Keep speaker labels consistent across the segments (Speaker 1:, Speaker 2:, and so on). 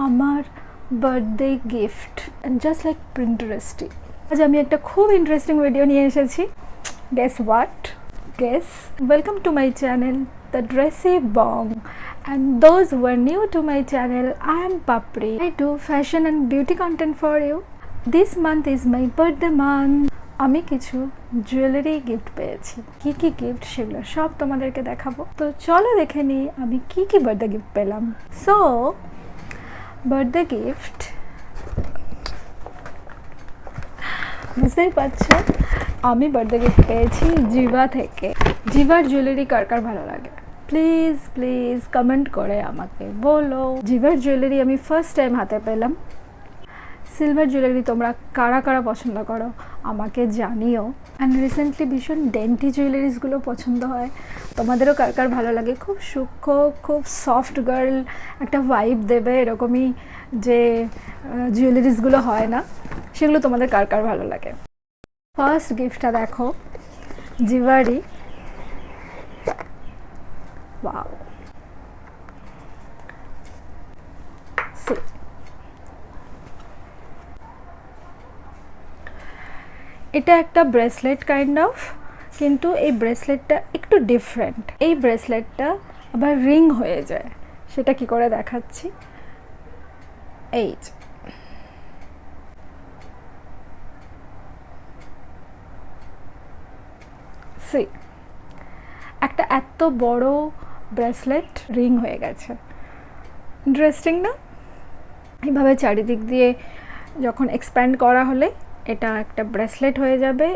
Speaker 1: আমার birthday gift just like প্রিন্টারেস্টি। আজ আমি একটা খুব ইন্টারেস্টিং ভিডিও নিয়ে এসেছি। Guess what? Guess. Welcome to my channel the dressy Bong, and those who are new to my channel, I am Papri. I do fashion and beauty content for you. This month is my birthday month. আমি কিছু jewellery gift পেয়েছি। কি কি gift সেগুলো সব তোমাদেরকে দেখাবো। তো চলো দেখে নিই আমি কি কি বার্থডে গিফট পেলাম। সো বার্থডে গিফট বুঝতেই পারছো, আমি বার্থডে গিফট পেয়েছি জিভা থেকে। জিভার জুয়েলারি কার কার ভালো লাগে প্লিজ প্লিজ কমেন্ট করে আমাকে বলো। জিভার জুয়েলারি আমি ফার্স্ট টাইম হাতে পেলাম। সিলভার জুয়েলারি তোমরা কারা কারা পছন্দ করো আমাকে জানিও। অ্যান্ড রিসেন্টলি ভীষণ ডেন্টি জুয়েলারিসগুলো পছন্দ হয়, তোমাদেরও কার কার ভালো লাগে। খুব সূক্ষ্ম, খুব সফট গার্ল একটা ভাইব দেবে এরকমই যে জুয়েলারিসগুলো হয় না, সেগুলো তোমাদের কার কার ভালো লাগে। ফার্স্ট গিফটটা দেখো, জিভারি। ওয়াও, সি এটা একটা ব্রেসলেট কাইন্ড অফ, কিন্তু এই ব্রেসলেটটা একটু ডিফারেন্ট। এই ব্রেসলেটটা আবার রিং হয়ে যায়, সেটা কি করে দেখাচ্ছি। এই সি একটা এত বড় ব্রেসলেট রিং হয়ে গেছে, ইন্টারেস্টিং না? এইভাবে চারিদিক দিয়ে যখন এক্সপ্যান্ড করা হলে এটা একটা ব্রেসলেট হয়ে যাবে।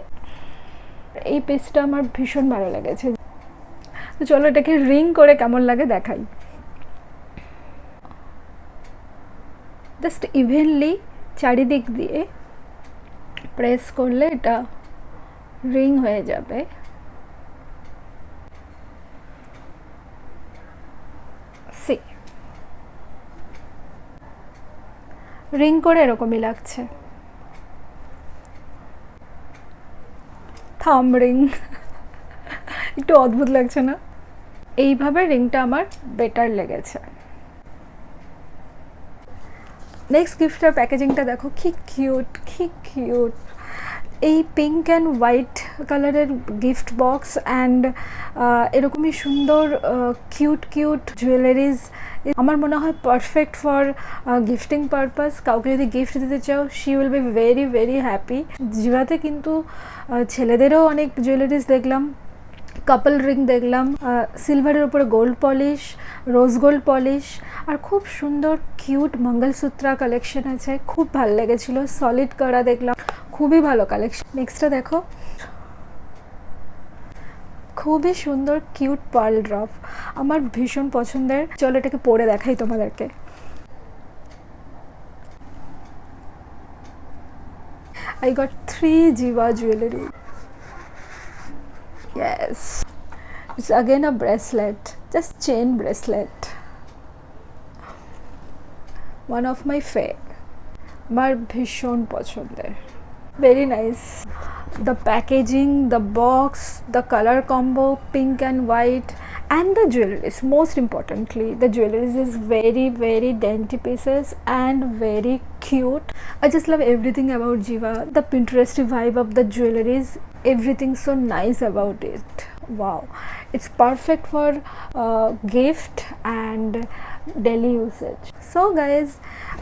Speaker 1: এই পিসটা আমার ভীষণ ভালো লেগেছে। তো চলো এটাকে রিং করে কেমন লাগে দেখাই। জাস্ট ইভেনলি চারিদিক দিয়ে প্রেস করলে এটা রিং হয়ে যাবে। সি রিং করে এরকমই লাগছে। থাম রিং একটু অদ্ভুত লাগছে না? এইভাবে রিংটা আমার বেটার লেগেছে। নেক্সট গিফটের প্যাকেজিংটা দেখো, কি কিউট, কি কিউট। এই পিঙ্ক অ্যান্ড হোয়াইট কালারের গিফট বক্স অ্যান্ড এরকমই সুন্দর কিউট কিউট জুয়েলারিজ আমার মনে হয় পারফেক্ট ফর গিফটিং পারপাস। কাউকে যদি গিফট দিতে চাও, she will be very very happy. জিভাতে কিন্তু ছেলেদেরও অনেক জুয়েলারিজ দেখলাম, কাপল রিং দেখলাম, সিলভারের উপরে gold polish, rose gold polish, আর খুব সুন্দর কিউট মঙ্গলসূত্রা কালেকশন আছে, খুব ভালো লেগেছিলো। সলিড করা দেখলাম, খুবই ভালো কালেকশন। নেক্সটটা দেখো, খুবই সুন্দর কিউট পার্ল ড্রপ, আমার ভীষণ পছন্দের। চলো এটাকে পরে দেখাই তোমাদেরকে। I got 3 Jiva jewelry. Yes, it's again a bracelet, just chain bracelet, one of my favorite, আমার ভীষণ পছন্দের। Very nice. The packaging, the box, the color combo, pink and white, and the jewelries. Most importantly, the jewelries is very very dainty pieces and very cute. I just love everything about Jiva. The Pinteresty vibe of the jewelries, everything so nice about it. Wow, it's perfect for gift and daily usage. So guys,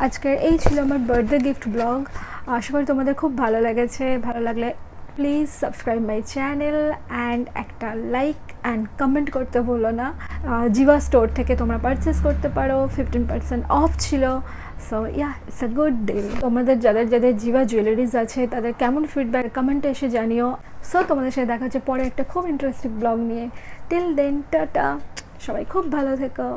Speaker 1: আজকের এই ছিল আমার birthday gift blog. আশা করি তোমাদের খুব ভালো লেগেছে। ভালো লাগলে please subscribe my channel and একটা লাইক অ্যান্ড কমেন্ট করতে ভুলো না। জিভা স্টোর থেকে তোমরা পারচেস করতে পারো, 15% অফ ছিল। So yeah, it's a good day. তোমাদের যাদের যাদের জিভা জুয়েলারিজ আছে তাদের কেমন ফিডব্যাক কমেন্টে এসে জানিও। সো তোমাদের সাথে দেখা হচ্ছে পরে একটা খুব ইন্টারেস্টিং ব্লগ নিয়ে। টিল দেন টাটা, সবাই খুব ভালো থেকো।